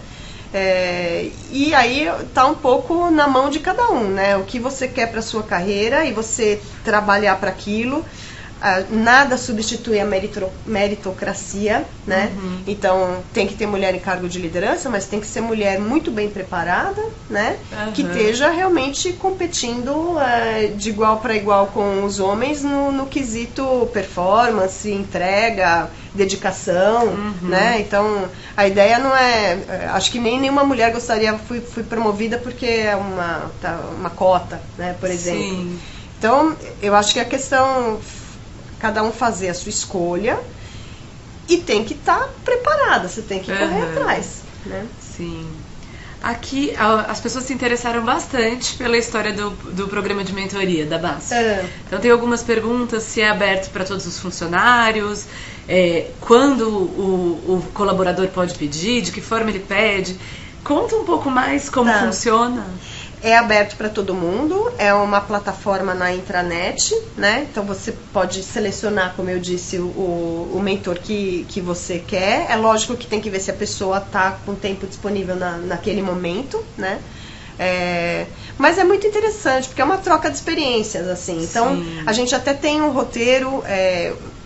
E aí tá um pouco na mão de cada um, né? O que você quer para sua carreira e você trabalhar para aquilo. Nada substitui a meritocracia, né? Então tem que ter mulher em cargo de liderança, mas tem que ser mulher muito bem preparada, né? Que esteja realmente competindo de igual para igual com os homens no quesito performance, entrega, dedicação, né? Então a ideia não acho que nem nenhuma mulher gostaria, fui promovida porque é uma cota, né? Por exemplo. Sim. Então eu acho que a questão, cada um fazer a sua escolha e tem que estar preparada, você tem que correr atrás, né? Sim. Aqui as pessoas se interessaram bastante pela história do programa de mentoria da BASF. Então tem algumas perguntas, se é aberto para todos os funcionários, quando o colaborador pode pedir, de que forma ele pede. Conta um pouco mais como funciona. É aberto para todo mundo, é uma plataforma na intranet, né? Então você pode selecionar, como eu disse, o mentor que você quer. É lógico que tem que ver se a pessoa está com tempo disponível naquele momento, né? Mas é muito interessante, porque é uma troca de experiências, assim. Então, a gente até tem um roteiro,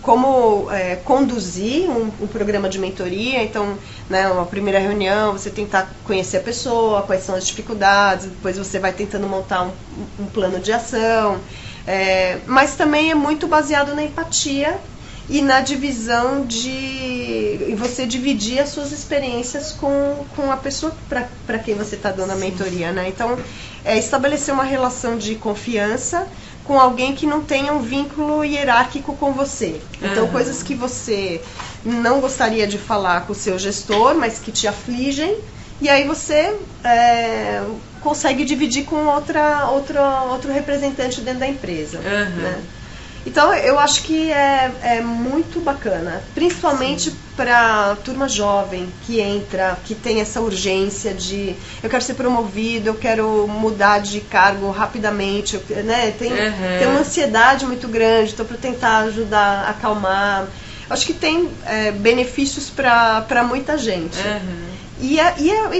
como conduzir um programa de mentoria. Então, né, uma primeira reunião, você tentar conhecer a pessoa, quais são as dificuldades, depois você vai tentando montar um plano de ação. Mas também é muito baseado na empatia e na divisão e você dividir as suas experiências com a pessoa para quem você está dando a mentoria, né? Então, estabelecer uma relação de confiança com alguém que não tenha um vínculo hierárquico com você. Então, coisas que você não gostaria de falar com o seu gestor, mas que te afligem, e aí você consegue dividir com outro representante dentro da empresa, né? Então, eu acho que é muito bacana, principalmente para turma jovem que entra, que tem essa urgência de eu quero ser promovido, eu quero mudar de cargo rapidamente, né? Tem uma ansiedade muito grande, então para tentar ajudar a acalmar. Acho que tem benefícios para muita gente. E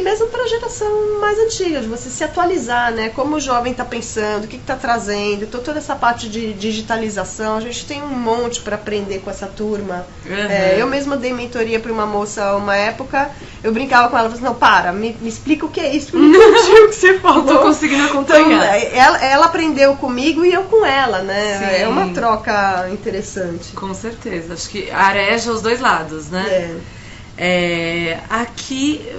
mesmo para a geração mais antiga, de você se atualizar, né? Como o jovem está pensando, o que está trazendo, então, toda essa parte de digitalização, a gente tem um monte para aprender com essa turma. Eu mesma dei mentoria para uma moça uma época, eu brincava com ela, falei assim, não, para, me explica o que é isso, eu não entendi o que você falou. Não tô conseguindo acompanhar. Então, ela aprendeu comigo e eu com ela, né? Sim. É uma troca interessante. Com certeza, acho que areja os dois lados, né? Aqui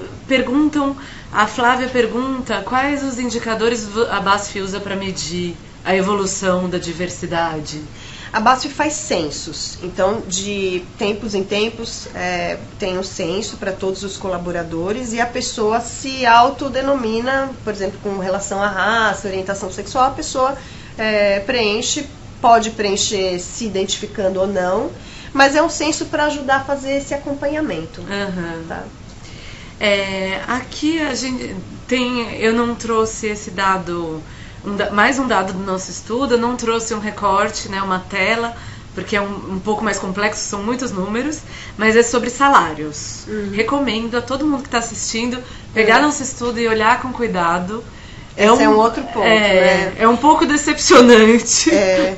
a Flávia pergunta quais os indicadores a BASF usa para medir a evolução da diversidade. A BASF faz censos, então de tempos em tempos tem um censo para todos os colaboradores e a pessoa se autodenomina, por exemplo, com relação à raça, orientação sexual, a pessoa pode preencher se identificando ou não, mas é um censo para ajudar a fazer esse acompanhamento. Tá? Aqui a gente eu não trouxe esse dado, mais um dado do nosso estudo, eu não trouxe um recorte, né, uma tela, porque é um pouco mais complexo, são muitos números, mas é sobre salários. Recomendo a todo mundo que está assistindo pegar nosso estudo e olhar com cuidado. Esse é um outro ponto, né? É um pouco decepcionante.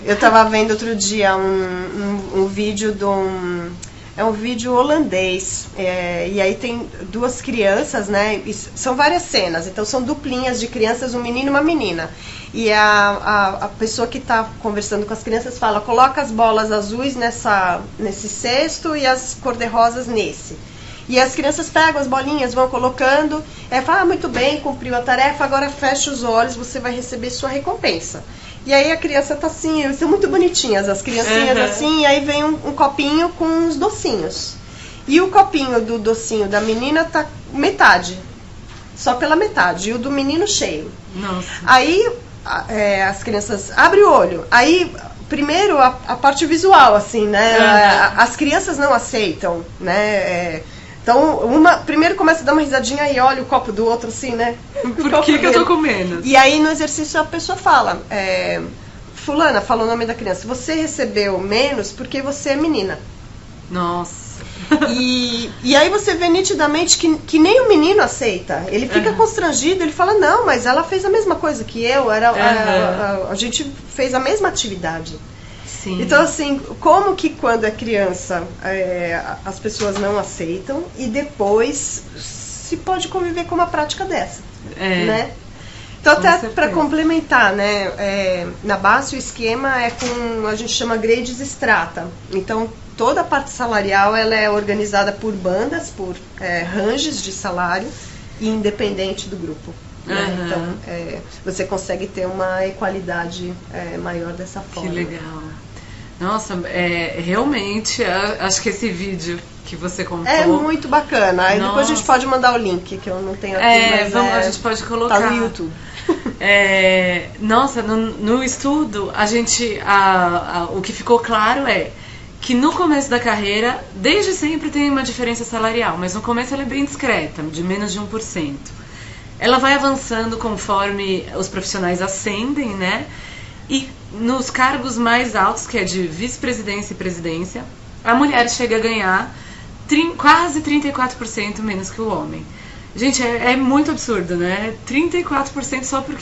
Eu estava vendo outro dia um vídeo de um vídeo holandês, e aí tem duas crianças, né? São várias cenas, então são duplinhas de crianças, um menino e uma menina. E a pessoa que está conversando com as crianças fala, coloca as bolas azuis nesse cesto e as cor-de-rosas nesse. E as crianças pegam as bolinhas, vão colocando, fala, muito bem, cumpriu a tarefa, agora fecha os olhos, você vai receber sua recompensa. E aí a criança tá assim, são muito bonitinhas as criancinhas assim, e aí vem um copinho com uns docinhos. E o copinho do docinho da menina tá metade, só pela metade, e o do menino cheio. Nossa. Aí as crianças abrem o olho, aí primeiro a parte visual, assim, né? As crianças não aceitam, né? Então, primeiro começa a dar uma risadinha e olha o copo do outro assim, né? Por que eu tô comendo? E aí no exercício a pessoa fala, fulana, fala o nome da criança, você recebeu menos porque você é menina. Nossa. E aí você vê nitidamente que nem o menino aceita. Ele fica constrangido, ele fala, não, mas ela fez a mesma coisa que eu, a gente fez a mesma atividade. Sim. Então, assim, como que quando é criança as pessoas não aceitam e depois se pode conviver com uma prática dessa, né? Então, até para complementar, né, na base o esquema a gente chama grades strata. Então, toda a parte salarial ela é organizada por bandas, por ranges de salário e independente do grupo. Né? Então, você consegue ter uma equalidade maior dessa forma. Que legal. Nossa, realmente, acho que esse vídeo que você contou... É muito bacana. Aí depois a gente pode mandar o link, que eu não tenho aqui, mas a gente pode colocar. Tá no YouTube. Nossa, no estudo, a gente... o que ficou claro que no começo da carreira, desde sempre tem uma diferença salarial, mas no começo ela é bem discreta, de menos de 1%. ela vai avançando conforme os profissionais ascendem, né? E nos cargos mais altos, que é de vice-presidência e presidência, a mulher chega a ganhar quase 34% menos que o homem. Gente, é muito absurdo, né? 34% só por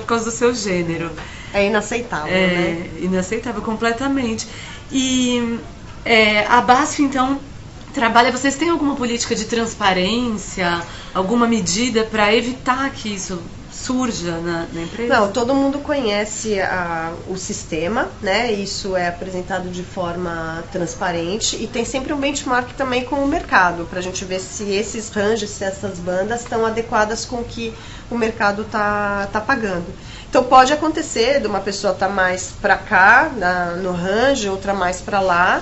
causa do seu gênero. É inaceitável, né? É inaceitável, completamente. E a BASF, então, vocês têm alguma política de transparência, alguma medida para evitar que isso surja na empresa? Não, todo mundo conhece o sistema, né? Isso é apresentado de forma transparente e tem sempre um benchmark também com o mercado, para a gente ver se esses ranges, se essas bandas estão adequadas com o que o mercado tá pagando. Então pode acontecer de uma pessoa estar mais para cá, no range, outra mais para lá,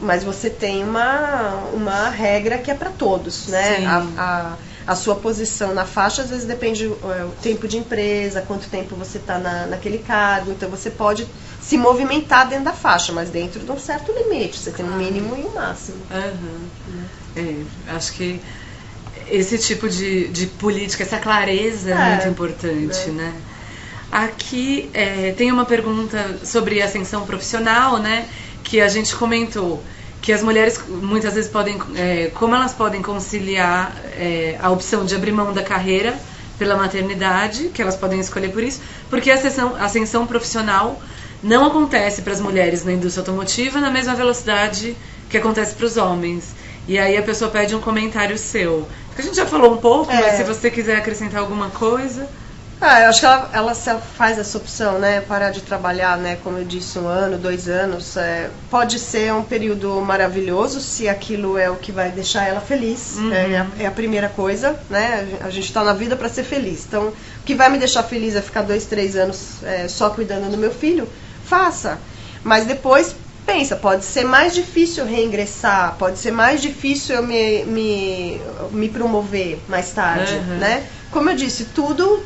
mas você tem uma regra que é para todos, né? A sua posição na faixa, às vezes depende o tempo de empresa, quanto tempo você está naquele cargo, então você pode se movimentar dentro da faixa, mas dentro de um certo limite, você tem um mínimo e um máximo. Acho que esse tipo de política, essa clareza é muito importante, né? Aqui tem uma pergunta sobre ascensão profissional, né? Que a gente comentou que as mulheres muitas vezes podem, como elas podem conciliar a opção de abrir mão da carreira pela maternidade, que elas podem escolher por isso, porque a ascensão profissional não acontece para as mulheres na indústria automotiva na mesma velocidade que acontece para os homens. E aí a pessoa pede um comentário seu. A gente já falou um pouco, mas se você quiser acrescentar alguma coisa... eu acho que ela faz essa opção, né? Parar de trabalhar, né? Como eu disse, 1 ano, 2 anos. Pode ser um período maravilhoso, se aquilo é o que vai deixar ela feliz. É a primeira coisa, né? A gente está na vida para ser feliz. Então, o que vai me deixar feliz é ficar 2, 3 anos só cuidando do meu filho? Faça. Mas depois, pensa, pode ser mais difícil reingressar, pode ser mais difícil eu me promover mais tarde, né? Como eu disse,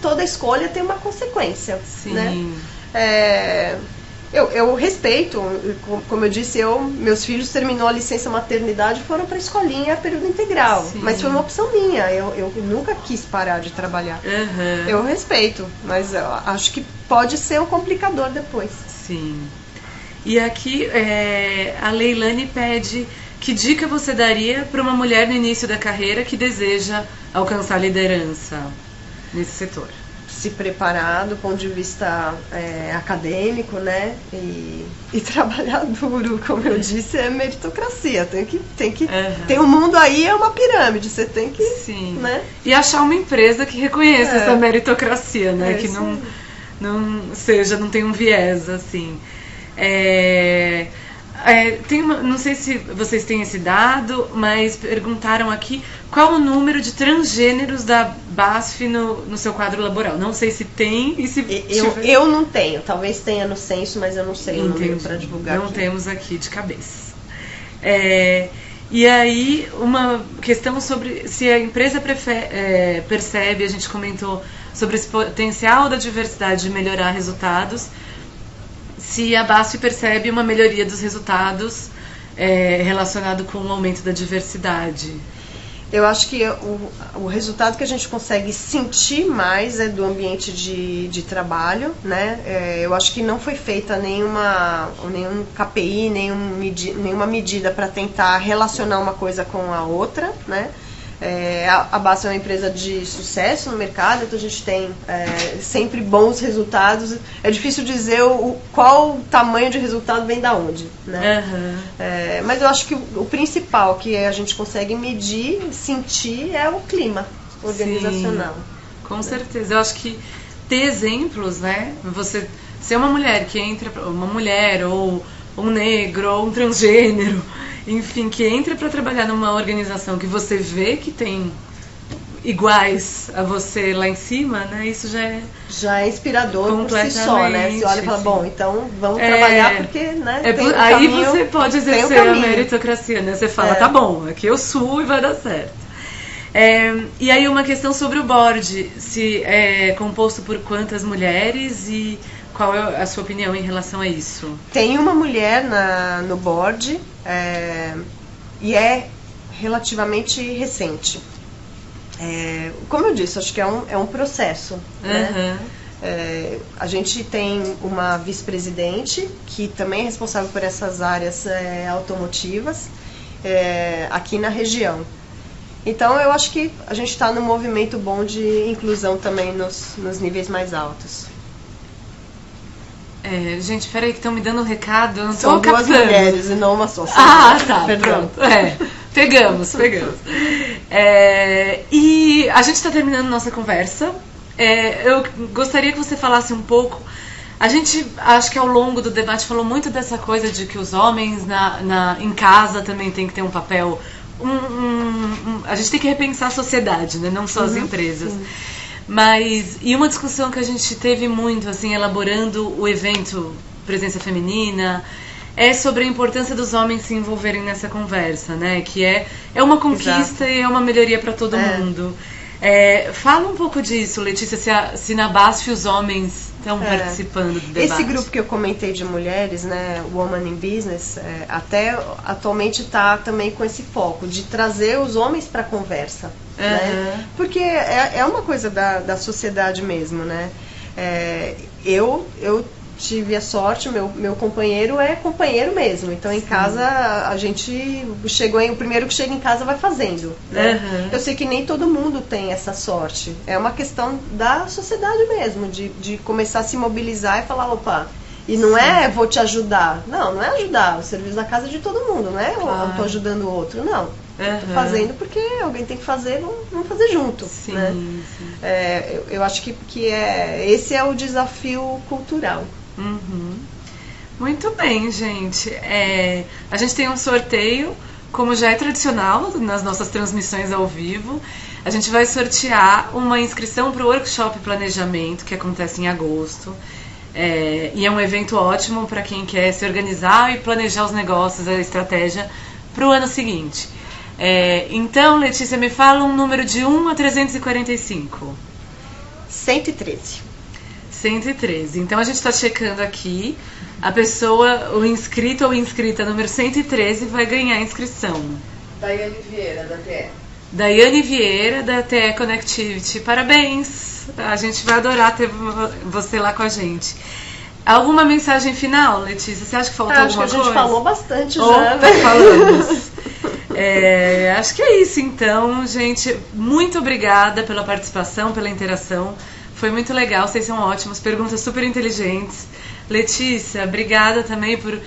toda escolha tem uma consequência. Sim. Né? Eu respeito, como eu disse, meus filhos terminou a licença maternidade e foram para a escolinha a período integral. Sim. Mas foi uma opção minha, eu nunca quis parar de trabalhar. Eu respeito, mas eu acho que pode ser um complicador depois. Sim. E aqui a Leilane pede: que dica você daria para uma mulher no início da carreira que deseja alcançar liderança nesse setor? Se preparar do ponto de vista acadêmico, né? E trabalhar duro, como eu disse, é meritocracia. Tem um mundo aí, é uma pirâmide, você tem que... Sim. Né? E achar uma empresa que reconheça essa meritocracia, né? Que não tenha um viés, assim. Não sei se vocês têm esse dado, mas perguntaram aqui qual o número de transgêneros da BASF no seu quadro laboral. Não sei se tem e se eu não tenho, talvez tenha no censo, mas eu não sei o número para divulgar. Não temos aqui de cabeça. E aí, uma questão sobre se a empresa percebe, a gente comentou sobre esse potencial da diversidade de melhorar resultados, se a BASF percebe uma melhoria dos resultados relacionado com o aumento da diversidade. Eu acho que o resultado que a gente consegue sentir mais é do ambiente de trabalho, né? Eu acho que não foi feita nenhum KPI, nenhuma medida para tentar relacionar uma coisa com a outra, né? A BASF é uma empresa de sucesso no mercado, então a gente tem sempre bons resultados. É difícil dizer qual tamanho de resultado vem da onde, né? Mas eu acho que o principal que a gente consegue medir, sentir, é o clima organizacional. Sim, com certeza. Eu acho que ter exemplos, né? Você ser uma mulher que entra, uma mulher ou um negro ou um transgênero, enfim, que entra para trabalhar numa organização que você vê que tem iguais a você lá em cima, né? Isso já é inspirador por si só, né? Você olha e fala, bom, então vamos trabalhar porque, né? Aí você pode exercer a meritocracia, né? Você fala, tá bom, aqui eu suo e vai dar certo. E aí uma questão sobre o board, se é composto por quantas mulheres e qual é a sua opinião em relação a isso? Tem uma mulher no board e é relativamente recente. Como eu disse, acho que é um processo, né? A gente tem uma vice-presidente que também é responsável por essas áreas automotivas aqui na região. Então eu acho que a gente está num movimento bom de inclusão também nos níveis mais altos. Gente, peraí que estão me dando um recado, eu não São tô duas captando. mulheres e não uma só. Tá, Perdão. pronto. Pegamos. E a gente está terminando nossa conversa. Eu gostaria que você falasse um pouco. A gente, acho que ao longo do debate, falou muito dessa coisa de que os homens em casa também tem que ter um papel. A gente tem que repensar a sociedade, né? Não só as empresas. Sim. E uma discussão que a gente teve muito, assim, elaborando o evento Presença Feminina, é sobre a importância dos homens se envolverem nessa conversa, né? Que é uma conquista. Exato. E é uma melhoria para todo mundo. Fala um pouco disso, Letícia, se na BASF os homens estão participando do debate. Esse grupo que eu comentei de mulheres, né, Women in Business, até atualmente está também com esse foco de trazer os homens para a conversa, né? Porque é uma coisa da sociedade mesmo, né? Eu tive a sorte, meu companheiro é companheiro mesmo, então em casa a gente o primeiro que chega em casa vai fazendo, né? Eu sei que nem todo mundo tem essa sorte, é uma questão da sociedade mesmo, de começar a se mobilizar e falar, opa, e não vou te ajudar, não é ajudar, o serviço da casa é de todo mundo, não é eu tô ajudando o outro, não. Tô fazendo porque alguém tem que fazer, vamos fazer junto. Sim, né? Sim. Eu acho que esse é o desafio cultural. Muito bem, gente. A gente tem um sorteio, como já é tradicional nas nossas transmissões ao vivo. A gente vai sortear uma inscrição para o Workshop Planejamento, que acontece em agosto. E é um evento ótimo para quem quer se organizar e planejar os negócios, a estratégia para o ano seguinte. Então, Letícia, me fala um número de 1 a 345. 113. 113. Então a gente está checando aqui. A pessoa, o inscrito ou inscrita número 113 vai ganhar a inscrição. Daiane Vieira, da TE. Daiane Vieira, da TE Connectivity. Parabéns! A gente vai adorar ter você lá com a gente. Alguma mensagem final, Letícia? Você acha que faltou alguma coisa? Acho que a gente falou bastante já, né? Falamos. Acho que é isso, então, gente. Muito obrigada pela participação, pela interação. Foi muito legal, vocês são ótimos, perguntas super inteligentes. Letícia, obrigada também por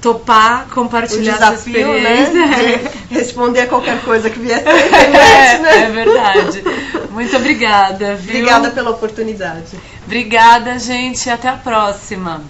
topar, compartilhar o desafio, sua experiência. Né? De responder a qualquer coisa que vier pela internet, né? É verdade. Muito obrigada, viu? Obrigada pela oportunidade. Obrigada, gente. Até a próxima.